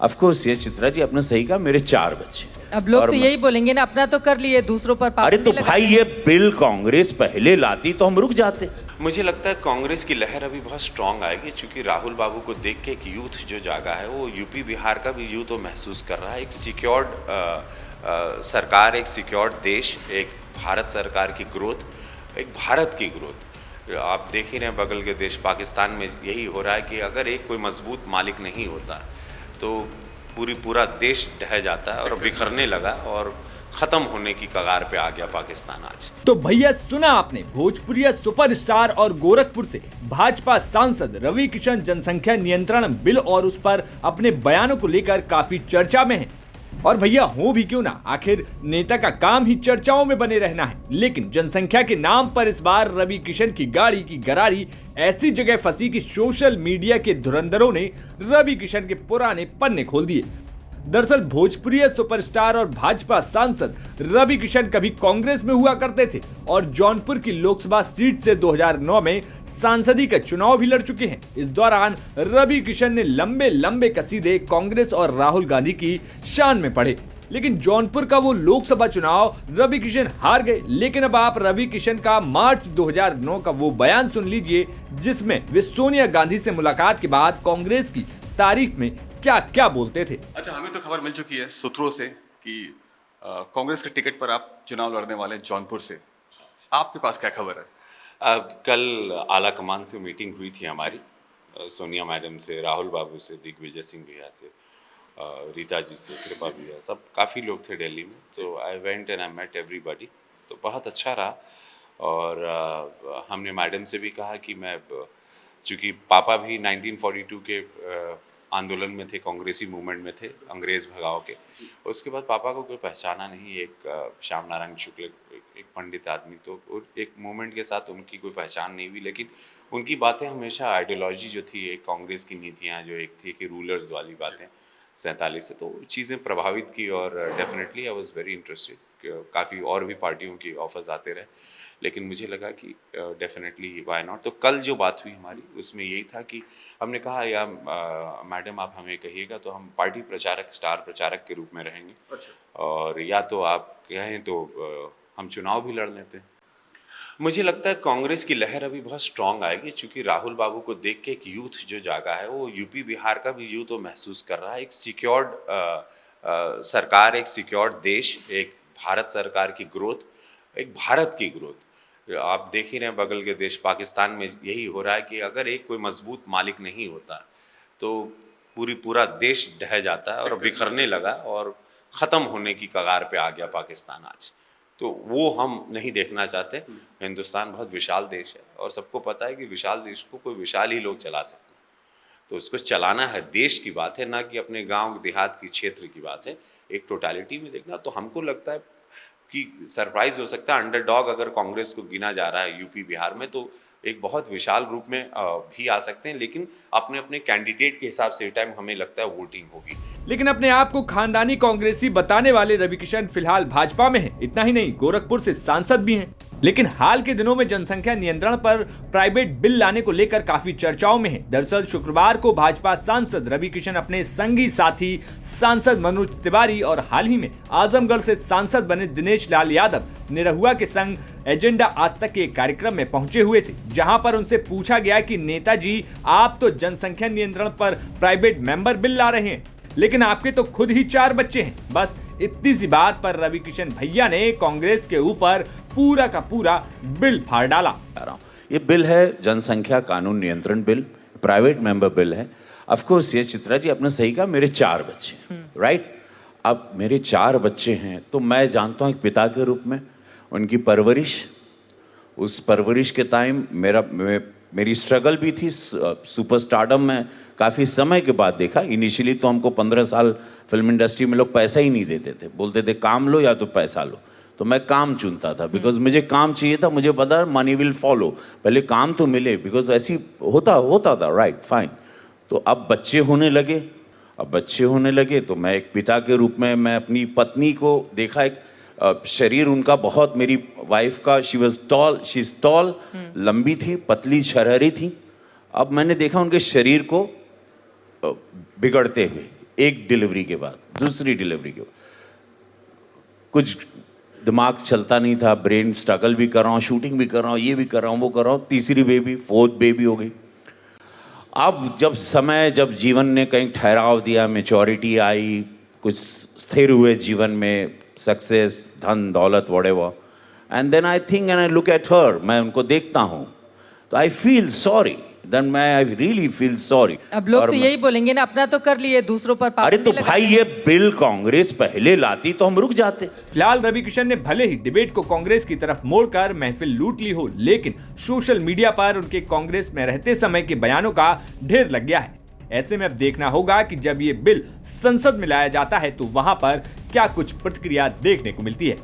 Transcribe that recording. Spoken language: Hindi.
ऑफ कोर्स ये चित्रा जी आपने सही कहा, मेरे 4 बच्चे हैं। अब लोग तो यही बोलेंगे ना, अपना तो कर लिए, दूसरों पर अरे तो भाई ये बिल कांग्रेस पहले लाती तो हम रुक जाते। मुझे लगता है कांग्रेस की लहर अभी बहुत स्ट्रांग आएगी, क्योंकि राहुल बाबू को देख के एक यूथ जो जागा है, वो यूपी बिहार का भी यूथ तो महसूस कर रहा है। एक सिक्योर्ड सरकार, एक सिक्योर्ड देश, एक भारत सरकार की ग्रोथ, एक भारत की ग्रोथ। आप देख ही रहे हैं बगल के देश पाकिस्तान में यही हो रहा है कि अगर एक कोई मजबूत मालिक नहीं होता तो पूरा देश ढह जाता है और बिखरने लगा और खत्म होने की कगार पे आ गया पाकिस्तान आज। तो भैया सुना आपने, भोजपुरिया सुपरस्टार और गोरखपुर से भाजपा सांसद रवि किशन जनसंख्या नियंत्रण बिल और उस पर अपने बयानों को लेकर काफी चर्चा में हैं। और भैया हो भी क्यों ना, आखिर नेता का काम ही चर्चाओं में बने रहना है। लेकिन जनसंख्या के नाम पर इस बार रवि किशन की गाड़ी की गरारी ऐसी जगह फंसी कि सोशल मीडिया के धुरंधरों ने रवि किशन के पुराने पन्ने खोल दिए। दरअसल भोजपुरी सुपरस्टार और भाजपा सांसद रवि किशन कभी कांग्रेस में हुआ करते थे और जौनपुर की लोकसभा सीट से 2009 में सांसदी का चुनाव भी लड़ चुके हैं। इस दौरान रवि किशन ने लंबे लंबे कसीदे कांग्रेस और राहुल गांधी की शान में पढ़े, लेकिन जौनपुर का वो लोकसभा चुनाव रवि किशन हार गए। लेकिन अब आप रवि किशन का मार्च 2009 का वो बयान सुन लीजिए, जिसमें वे सोनिया गांधी से मुलाकात के बाद कांग्रेस की तारीफ में क्या क्या बोलते थे। अच्छा, हमें तो खबर मिल चुकी है सूत्रों से कि कांग्रेस के टिकट पर आप चुनाव लड़ने वाले जौनपुर से। आपके पास क्या खबर है? कल आला कमान से मीटिंग हुई थी हमारी, सोनिया मैडम से, राहुल बाबू से, दिग्विजय सिंह भैया से, रीता जी से, कृपा भैया, सब काफ़ी लोग थे दिल्ली में। तो I went and I met everybody, तो बहुत अच्छा रहा। और हमने मैडम से भी कहा कि मैं, चूँकि पापा भी 1942 के आंदोलन में थे, कांग्रेसी मूवमेंट में थे, अंग्रेज भगाओ के। उसके बाद पापा को कोई पहचाना नहीं, एक श्याम नारायण शुक्ल, एक पंडित आदमी, तो एक मूवमेंट के साथ उनकी कोई पहचान नहीं हुई। लेकिन उनकी बातें हमेशा आइडियोलॉजी जो थी, एक कांग्रेस की नीतियाँ जो एक थी कि रूलर्स वाली बातें 47 से, तो चीज़ें प्रभावित की। और definitely I was very interested. काफ़ी और भी पार्टियों की ऑफर्स आते रहे, लेकिन मुझे लगा कि डेफिनेटली व्हाई नॉट। तो कल जो बात हुई हमारी, उसमें यही था कि हमने कहा, या मैडम आप हमें कहिएगा तो हम पार्टी प्रचारक, स्टार प्रचारक के रूप में रहेंगे। अच्छा। और या तो आप कहें तो हम चुनाव भी लड़ लेते हैं। मुझे लगता है कांग्रेस की लहर अभी बहुत स्ट्रांग आएगी, क्योंकि राहुल बाबू को देख के एक यूथ जो जागा है, वो यूपी बिहार का भी यूथ तो महसूस कर रहा है। एक सिक्योर्ड सरकार, एक सिक्योर्ड देश, एक भारत सरकार की ग्रोथ, एक भारत की ग्रोथ। आप देख ही रहे हैं बगल के देश पाकिस्तान में यही हो रहा है कि अगर एक कोई मजबूत मालिक नहीं होता तो पूरा देश ढह जाता है और बिखरने लगा और खत्म होने की कगार पे आ गया पाकिस्तान आज। तो वो हम नहीं देखना चाहते। हिंदुस्तान बहुत विशाल देश है और सबको पता है कि विशाल देश को कोई विशाल ही लोग चला सकते हैं। तो उसको चलाना है, देश की बात है, ना कि अपने गांव देहात की क्षेत्र की बात है। एक टोटलिटी में देखना, तो हमको लगता है कि सरप्राइज हो सकता है। अंडरडॉग अगर कांग्रेस को गिना जा रहा है यूपी बिहार में, तो एक बहुत विशाल रूप में भी आ सकते हैं। लेकिन अपने अपने कैंडिडेट के हिसाब से टाइम हमें लगता है वोटिंग होगी। लेकिन अपने आप को खानदानी कांग्रेसी बताने वाले रवि किशन फिलहाल भाजपा में हैं। इतना ही नहीं, गोरखपुर से सांसद भी हैं। लेकिन हाल के दिनों में जनसंख्या नियंत्रण पर प्राइवेट बिल लाने को लेकर काफी चर्चाओं में हैं। दरअसल शुक्रवार को भाजपा सांसद रवि किशन अपने संगी साथी सांसद मनोज तिवारी और हाल ही में आजमगढ़ से सांसद बने दिनेश लाल यादव निरहुआ के संग एजेंडा आज तक के कार्यक्रम में पहुंचे हुए थे, जहां पर उनसे पूछा गया कि नेताजी, आप तो जनसंख्या नियंत्रण पर प्राइवेट मेंबर बिल ला रहे हैं, लेकिन आपके तो खुद ही 4 बच्चे हैं। बस इतनी सी बात पर रवि किशन भैया ने कांग्रेस के ऊपर पूरा का पूरा बिल फाड़ डाला। ये बिल है जनसंख्या कानून नियंत्रण बिल, प्राइवेट मेंबर बिल है। ऑफ कोर्स ये चित्रा जी आपने सही कहा, मेरे 4 बच्चे हैं, राइट। अब मेरे 4 बच्चे हैं तो मैं जानता हूँ एक पिता के रूप में उनकी परवरिश, उस परवरिश के टाइम मेरी स्ट्रगल भी थी। सुपरस्टारडम में काफ़ी समय के बाद देखा। इनिशियली तो हमको 15 साल फिल्म इंडस्ट्री में लोग पैसा ही नहीं देते थे, बोलते थे काम लो या तो पैसा लो। तो मैं काम चुनता था, बिकॉज मुझे काम चाहिए था, मुझे पता मनी विल फॉलो, पहले काम तो मिले, बिकॉज ऐसी होता था, राइट, फाइन। तो अब बच्चे होने लगे तो मैं एक पिता के रूप में मैं अपनी पत्नी को देखा। एक शरीर उनका बहुत, मेरी वाइफ का, शी इज टॉल, लंबी थी, पतली छरहरी थी। अब मैंने देखा उनके शरीर को बिगड़ते हुए, एक डिलीवरी के बाद, दूसरी डिलीवरी के बाद कुछ दिमाग चलता नहीं था, ब्रेन स्ट्रगल भी कर रहा हूँ, शूटिंग भी कर रहा हूँ, ये भी कर रहा हूँ, वो कर रहा हूँ, तीसरी बेबी, फोर्थ बेबी हो गई। अब जब जीवन ने कहीं ठहराव दिया, मैच्योरिटी आई, कुछ स्थिर हुए जीवन में, सक्सेस, धन दौलत, whatever, and then I think and I look at her, मैं उनको देखता हूँ तो I feel sorry, then I really feel sorry. अब लोग तो यही बोलेंगे ना, अपना तो कर लिए, दूसरों पर अरे तो भाई ये बिल कांग्रेस पहले लाती तो हम रुक जाते। फिलहाल रवि किशन ने भले ही डिबेट को कांग्रेस की तरफ मोड़कर महफिल लूट ली हो, लेकिन सोशल मीडिया पर उनके कांग्रेस में रहते समय के बयानों का ढेर लग गया है। ऐसे में अब देखना होगा कि जब ये बिल संसद में लाया जाता है तो वहां पर क्या कुछ प्रतिक्रिया देखने को मिलती है।